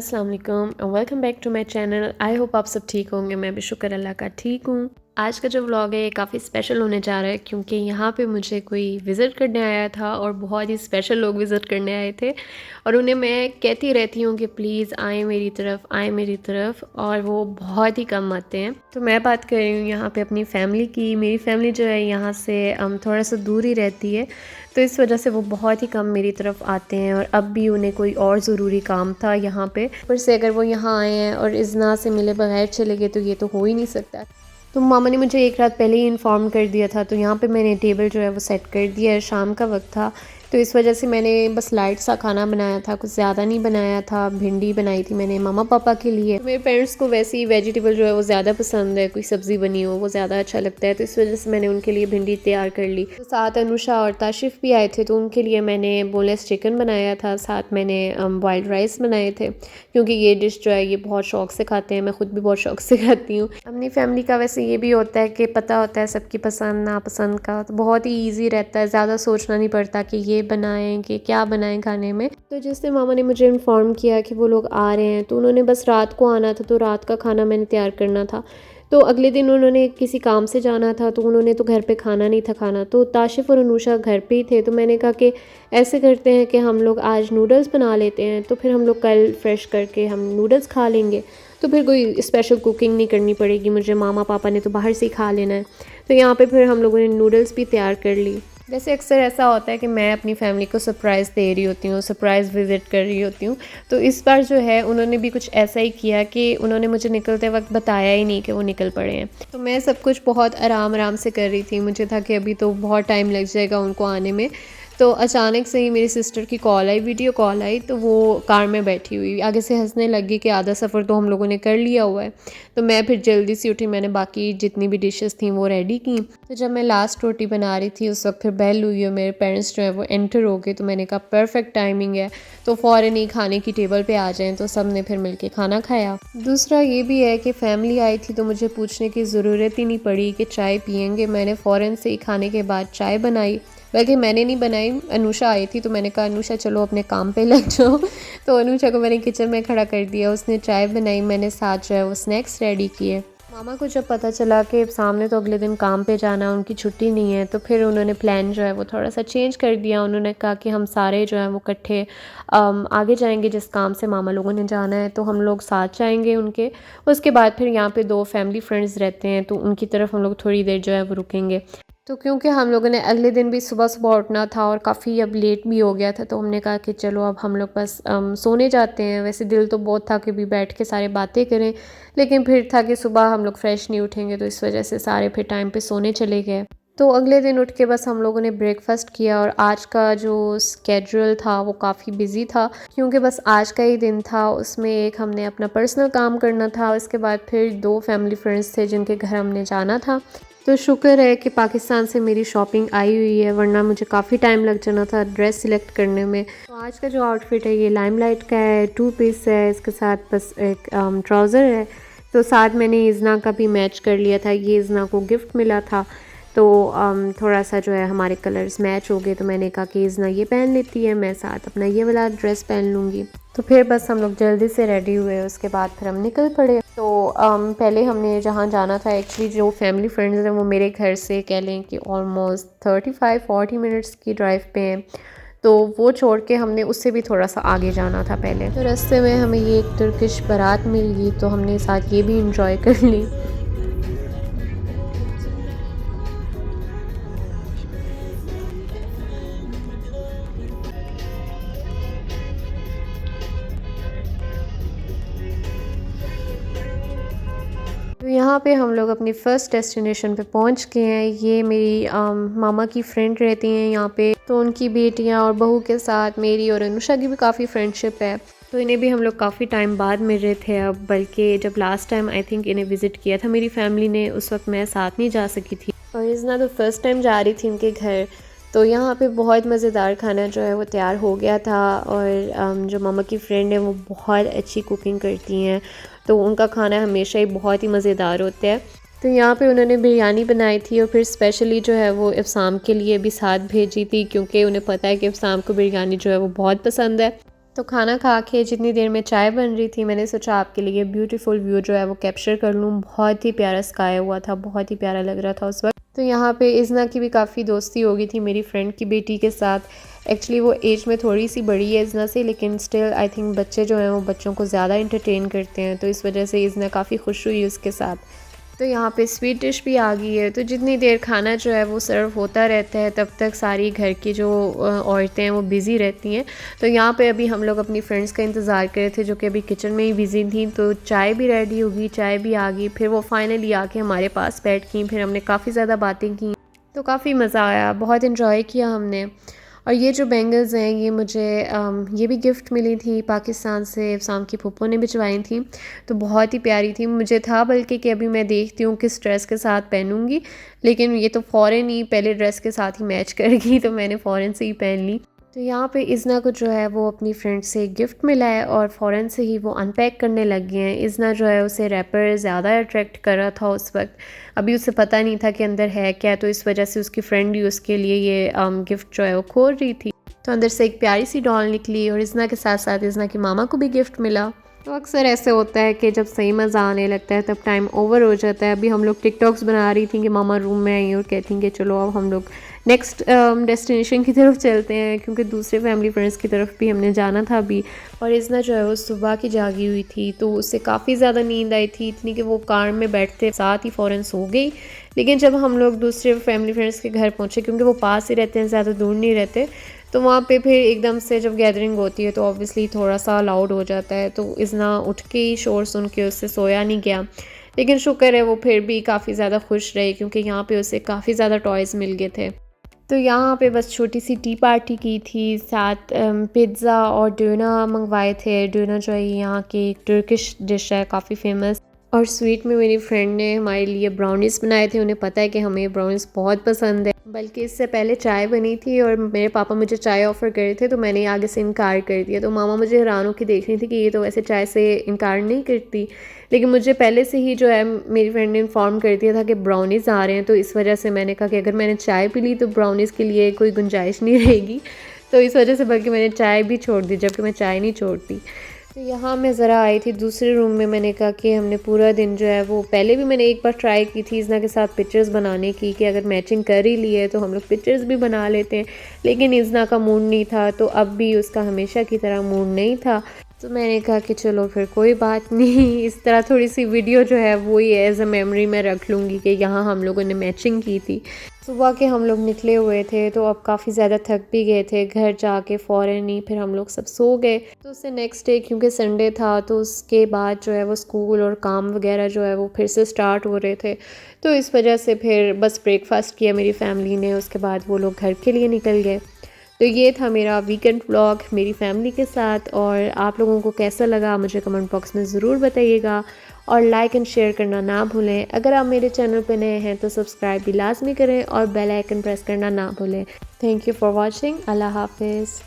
अस्सलाम वालेकुम and welcome back to my channel. I hope आप सब ठीक होंगे। मैं भी शुक्र अल्लाह का ठीक हूँ। आज का जो व्लॉग है ये काफ़ी स्पेशल होने जा रहा है क्योंकि यहाँ पे मुझे कोई विज़िट करने आया था और बहुत ही स्पेशल लोग विज़िट करने आए थे और उन्हें मैं कहती रहती हूँ कि प्लीज़ आए मेरी तरफ, आए मेरी तरफ, और वो बहुत ही कम आते हैं। तो मैं बात कर रही हूँ यहाँ पे अपनी फ़ैमिली की। मेरी फ़ैमिली जो है यहाँ से थोड़ा सा दूर ही रहती है, तो इस वजह से वो बहुत ही कम मेरी तरफ आते हैं और अब भी उन्हें कोई और ज़रूरी काम था यहाँ पे। ऊपर से अगर वो यहाँ आए हैं और इज़्ना से मिले बगैर चले गए तो ये तो हो ही नहीं सकता। तो मामा ने मुझे एक रात पहले ही इन्फॉर्म कर दिया था, तो यहाँ पे मैंने टेबल जो है वो सेट कर दिया है। शाम का वक्त था तो इस वजह से मैंने बस लाइट सा खाना बनाया था, कुछ ज़्यादा नहीं बनाया था। भिंडी बनाई थी मैंने मामा पापा के लिए। तो मेरे पेरेंट्स को वैसे ही वेजिटेबल जो है वो ज़्यादा पसंद है, कोई सब्ज़ी बनी हो वो ज़्यादा अच्छा लगता है, तो इस वजह से मैंने उनके लिए भिंडी तैयार कर ली। तो साथ अनुषा और ताशिफ भी आए थे तो उनके लिए मैंने बोनलेस चिकन बनाया था, साथ मैंने बॉइल्ड राइस बनाए थे क्योंकि ये डिश जो है ये बहुत शौक से खाते हैं। मैं खुद भी बहुत शौक से खाती हूँ। अपनी फैमिली का वैसे ये भी होता है कि पता होता है सबकी पसंद नापसंद का, तो बहुत ही ईजी रहता है, ज़्यादा सोचना नहीं पड़ता कि ये बनाएं कि क्या बनाएं खाने में। तो जिससे मामा ने मुझे इन्फॉर्म किया कि वो लोग आ रहे हैं तो उन्होंने बस रात को आना था, तो रात का खाना मैंने तैयार करना था। तो अगले दिन उन्होंने किसी काम से जाना था तो उन्होंने तो घर पे खाना नहीं था खाना, तो ताशिफ और अनुषा घर पे ही थे। तो मैंने कहा कि ऐसे करते हैं कि हम लोग आज नूडल्स बना लेते हैं, तो फिर हम लोग कल फ्रेश करके हम नूडल्स खा लेंगे, तो फिर कोई स्पेशल कुकिंग नहीं करनी पड़ेगी मुझे, मामा पापा ने तो बाहर से ही खा लेना है। तो यहाँ पे फिर हम लोगों ने नूडल्स भी तैयार कर ली। वैसे अक्सर ऐसा होता है कि मैं अपनी फैमिली को सरप्राइज़ दे रही होती हूँ, सरप्राइज़ विज़िट कर रही होती हूँ, तो इस बार जो है उन्होंने भी कुछ ऐसा ही किया कि उन्होंने मुझे निकलते वक्त बताया ही नहीं कि वो निकल पड़े हैं। तो मैं सब कुछ बहुत आराम आराम से कर रही थी, मुझे था कि अभी तो बहुत टाइम लग जाएगा उनको आने में। तो अचानक से ही मेरी सिस्टर की कॉल आई, वीडियो कॉल आई, तो वो कार में बैठी हुई आगे से हंसने लगी कि आधा सफ़र तो हम लोगों ने कर लिया हुआ है। तो मैं फिर जल्दी से उठी, मैंने बाकी जितनी भी डिशेस थी वो रेडी की। तो जब मैं लास्ट रोटी बना रही थी उस वक्त फिर बेल हुई और मेरे पेरेंट्स जो है वो एंटर हो गए। तो मैंने कहा परफेक्ट टाइमिंग है, तो फ़ौरन ही खाने की टेबल पे आ जाएं, तो सब ने फिर मिलके खाना खाया। दूसरा ये भी है कि फ़ैमिली आई थी तो मुझे पूछने की ज़रूरत ही नहीं पड़ी कि चाय पियेंगे। मैंने फ़ौरन से ही खाने के बाद चाय बनाई, बल्कि मैंने नहीं बनाई, अनुषा आई थी तो मैंने कहा अनुषा चलो अपने काम पे लग जाओ। तो अनुषा को मैंने किचन में खड़ा कर दिया, उसने चाय बनाई, मैंने साथ जो है वो स्नैक्स रेडी किए। मामा को जब पता चला कि सामने तो अगले दिन काम पे जाना, उनकी छुट्टी नहीं है, तो फिर उन्होंने प्लान जो है वो थोड़ा सा चेंज कर दिया। उन्होंने कहा कि हम सारे जो है वो इकट्ठे आगे जाएंगे, जिस काम से मामा लोगों ने जाना है तो हम लोग साथ जाएंगे उनके। उसके बाद फिर यहाँ पे 2 फैमिली फ्रेंड्स रहते हैं तो उनकी तरफ हम लोग थोड़ी देर जो है वो रुकेंगे। तो क्योंकि हम लोगों ने अगले दिन भी सुबह सुबह उठना था और काफ़ी अब लेट भी हो गया था, तो हमने कहा कि चलो अब हम लोग बस सोने जाते हैं। वैसे दिल तो बहुत था कि भी बैठ के सारे बातें करें, लेकिन फिर था कि सुबह हम लोग फ्रेश नहीं उठेंगे, तो इस वजह से सारे फिर टाइम पे सोने चले गए। तो अगले दिन उठ के बस हम लोगों ने ब्रेकफास्ट किया और आज का जो स्केड्यूल था वो काफ़ी बिजी था क्योंकि बस आज का ही दिन था। उसमें एक हमने अपना पर्सनल काम करना था, उसके बाद फिर 2 फैमिली फ्रेंड्स थे जिनके घर हमने जाना था। तो शुक्र है कि पाकिस्तान से मेरी शॉपिंग आई हुई है, वरना मुझे काफ़ी टाइम लग जाना था ड्रेस सिलेक्ट करने में। तो आज का जो आउटफिट है ये लाइमलाइट का है, 2 पीस है, इसके साथ बस एक ट्राउज़र है। तो साथ मैंने इज़्ना का भी मैच कर लिया था, ये इज़्ना को गिफ्ट मिला था, तो थोड़ा सा जो है हमारे कलर्स मैच हो गए। तो मैंने कहा कि इज़्ना ये पहन लेती है, मैं साथ अपना ये वाला ड्रेस पहन लूँगी। तो फिर बस हम लोग जल्दी से रेडी हुए, उसके बाद फिर हम निकल पड़े। तो पहले हमने जहाँ जाना था, एक्चुअली जो फैमिली फ्रेंड्स हैं वो मेरे घर से कह लें कि ऑलमोस्ट 35-40 मिनट्स की ड्राइव पे हैं, तो वो छोड़ के हमने उससे भी थोड़ा सा आगे जाना था पहले। तो रास्ते में हमें ये एक तुर्किश बारात मिल गई, तो हमने साथ ये भी इंजॉय कर ली। तो यहाँ पे हम लोग अपनी फ़र्स्ट डेस्टिनेशन पे पहुँच गए हैं। ये मेरी मामा की फ्रेंड रहती हैं यहाँ पे, तो उनकी बेटियाँ और बहू के साथ मेरी और अनुषा की भी काफ़ी फ्रेंडशिप है, तो इन्हें भी हम लोग काफ़ी टाइम बाद मिल रहे थे अब। बल्कि जब लास्ट टाइम आई थिंक इन्हें विज़िट किया था मेरी फैमिली ने, उस वक्त मैं साथ नहीं जा सकी थी और इज़्ना तो फर्स्ट टाइम जा रही थी इनके घर। तो यहाँ पे बहुत मज़ेदार खाना जो है वो तैयार हो गया था और जो मामा की फ्रेंड है वो बहुत अच्छी कुकिंग करती हैं, तो उनका खाना हमेशा ही बहुत ही मज़ेदार होता है। तो यहाँ पे उन्होंने बिरयानी बनाई थी और फिर स्पेशली जो है वो इफ्साम के लिए भी साथ भेजी थी क्योंकि उन्हें पता है कि इफ्साम को बिरयानी जो है वो बहुत पसंद है। तो खाना खा के जितनी देर में चाय बन रही थी, मैंने सोचा आपके लिए ब्यूटीफुल व्यू जो है वो कैप्चर कर लूँ। बहुत ही प्यारा स्काई हुआ था, बहुत ही प्यारा लग रहा था उस वक्त। तो यहाँ पे इज़ना की भी काफ़ी दोस्ती हो गई थी मेरी फ्रेंड की बेटी के साथ। एक्चुअली वो एज में थोड़ी सी बड़ी है इज़ना से, लेकिन स्टिल आई थिंक बच्चे जो हैं वो बच्चों को ज़्यादा इंटरटेन करते हैं, तो इस वजह से इज़ना काफ़ी खुश हुई उसके साथ। तो यहाँ पे स्वीट डिश भी आ गई है। तो जितनी देर खाना जो है वो सर्व होता रहता है, तब तक सारी घर की जो औरतें हैं वो बिज़ी रहती हैं। तो यहाँ पे अभी हम लोग अपनी फ्रेंड्स का इंतज़ार कर रहे थे, जो कि अभी किचन में ही बिज़ी थी। तो चाय भी रेडी होगी, चाय भी आ गई, फिर वो फाइनली आके हमारे पास बैठ गई, फिर हमने काफ़ी ज़्यादा बातें की। तो काफ़ी मज़ा आया, बहुत इन्जॉय किया हमने। और ये जो बैंगल्स हैं ये मुझे ये भी गिफ्ट मिली थी पाकिस्तान से, अफ़साम की फूफो ने भिजवाई थी। तो बहुत ही प्यारी थी, मुझे था बल्कि कि अभी मैं देखती हूँ किस ड्रेस के साथ पहनूँगी, लेकिन ये तो फ़ौरन ही पहले ड्रेस के साथ ही मैच कर गई, तो मैंने फ़ौरन से ही पहन ली। तो यहाँ पे इज़ना को जो है वो अपनी फ्रेंड से गिफ्ट मिला है और फ़ौरन से ही वो अनपैक करने लग गए हैं। इज़ना जो है उसे रैपर ज़्यादा अट्रैक्ट कर रहा था उस वक्त, अभी उसे पता नहीं था कि अंदर है क्या, तो इस वजह से उसकी फ्रेंड ही उसके लिए ये गिफ्ट जो है वो खोल रही थी। तो अंदर से एक प्यारी सी डॉल निकली और इज़ना के साथ साथ इज़ना की मामा को भी गिफ्ट मिला। तो अक्सर ऐसे होता है कि जब सही मज़ा आने लगता है तब टाइम ओवर हो जाता है। अभी हम लोग टिकटॉक्स बना रही थी कि मामा रूम में आई और कहती हैं कि चलो अब हम लोग नेक्स्ट डेस्टिनेशन की तरफ चलते हैं, क्योंकि दूसरे फैमिली फ्रेंड्स की तरफ भी हमने जाना था अभी। और इज़ना जो है वो सुबह की जागी हुई थी, तो उससे काफ़ी ज़्यादा नींद आई थी, इतनी कि वो कार में बैठते साथ ही फ़ौरन सो गई। लेकिन जब हम लोग दूसरे फैमिली फ्रेंड्स के घर पहुँचे, क्योंकि वो पास ही रहते हैं, ज़्यादा दूर नहीं रहते, तो वहाँ पे फिर एकदम से जब गैदरिंग होती है तो ऑब्वियसली थोड़ा सा लाउड हो जाता है। तो इज़ना उठ के ही शोर सुन के उससे सोया नहीं गया, लेकिन शुक्र है वो फिर भी काफ़ी ज़्यादा खुश रही, क्योंकि यहाँ पे उसे काफ़ी ज़्यादा टॉयज़ मिल गए थे। तो यहाँ पे बस छोटी सी टी पार्टी की थी, साथ पिज़्ज़ा और डोना मंगवाए थे। डोना जो है यहाँ की एक टर्किश डिश है, काफ़ी फेमस। और स्वीट में मेरी फ्रेंड ने हमारे लिए ब्राउनीज़ बनाए थे, उन्हें पता है कि हमें ब्राउनीज़ बहुत पसंद है। बल्कि इससे पहले चाय बनी थी और मेरे पापा मुझे चाय ऑफ़र कर रहे थे, तो मैंने आगे से इनकार कर दिया। तो मामा मुझे हैरान होकर देख रही थी कि ये तो वैसे चाय से इनकार नहीं करती, लेकिन मुझे पहले से ही जो है मेरी फ्रेंड ने इन्फॉर्म कर दिया था कि ब्राउनीज़ आ रहे हैं। तो इस वजह से मैंने कहा कि अगर मैंने चाय पी ली तो ब्राउनीज़ के लिए कोई गुंजाइश नहीं रहेगी, तो इस वजह से बल्कि मैंने चाय भी छोड़ दी, जबकि मैं चाय नहीं छोड़ती। तो यहाँ मैं ज़रा आई थी दूसरे रूम में, मैंने कहा कि हमने पूरा दिन जो है वो, पहले भी मैंने एक बार ट्राई की थी इज़ना के साथ पिक्चर्स बनाने की कि अगर मैचिंग कर ही ली है तो हम लोग पिक्चर्स भी बना लेते हैं, लेकिन इज़ना का मूड नहीं था। तो अब भी उसका हमेशा की तरह मूड नहीं था, तो मैंने कहा कि चलो फिर कोई बात नहीं, इस तरह थोड़ी सी वीडियो जो है वो ही एज अ मेमोरी में रख लूँगी कि यहाँ हम लोगों ने मैचिंग की थी। सुबह के हम लोग निकले हुए थे, तो अब काफ़ी ज़्यादा थक भी गए थे, घर जाके फ़ौरन ही फिर हम लोग सब सो गए। तो उससे नेक्स्ट डे क्योंकि संडे था, तो उसके बाद जो है वो स्कूल और काम वगैरह जो है वो फिर से स्टार्ट हो रहे थे, तो इस वजह से फिर बस ब्रेकफास्ट किया मेरी फैमिली ने, उसके बाद वो लोग घर के लिए निकल गए। तो ये था मेरा वीकेंड व्लॉग मेरी फैमिली के साथ, और आप लोगों को कैसा लगा मुझे कमेंट बॉक्स में ज़रूर बताइएगा, और लाइक एंड शेयर करना ना भूलें। अगर आप मेरे चैनल पर नए हैं तो सब्सक्राइब भी लाजमी करें और बेल आइकन प्रेस करना ना भूलें। Thank you for watching. अल्लाह हाफिज़।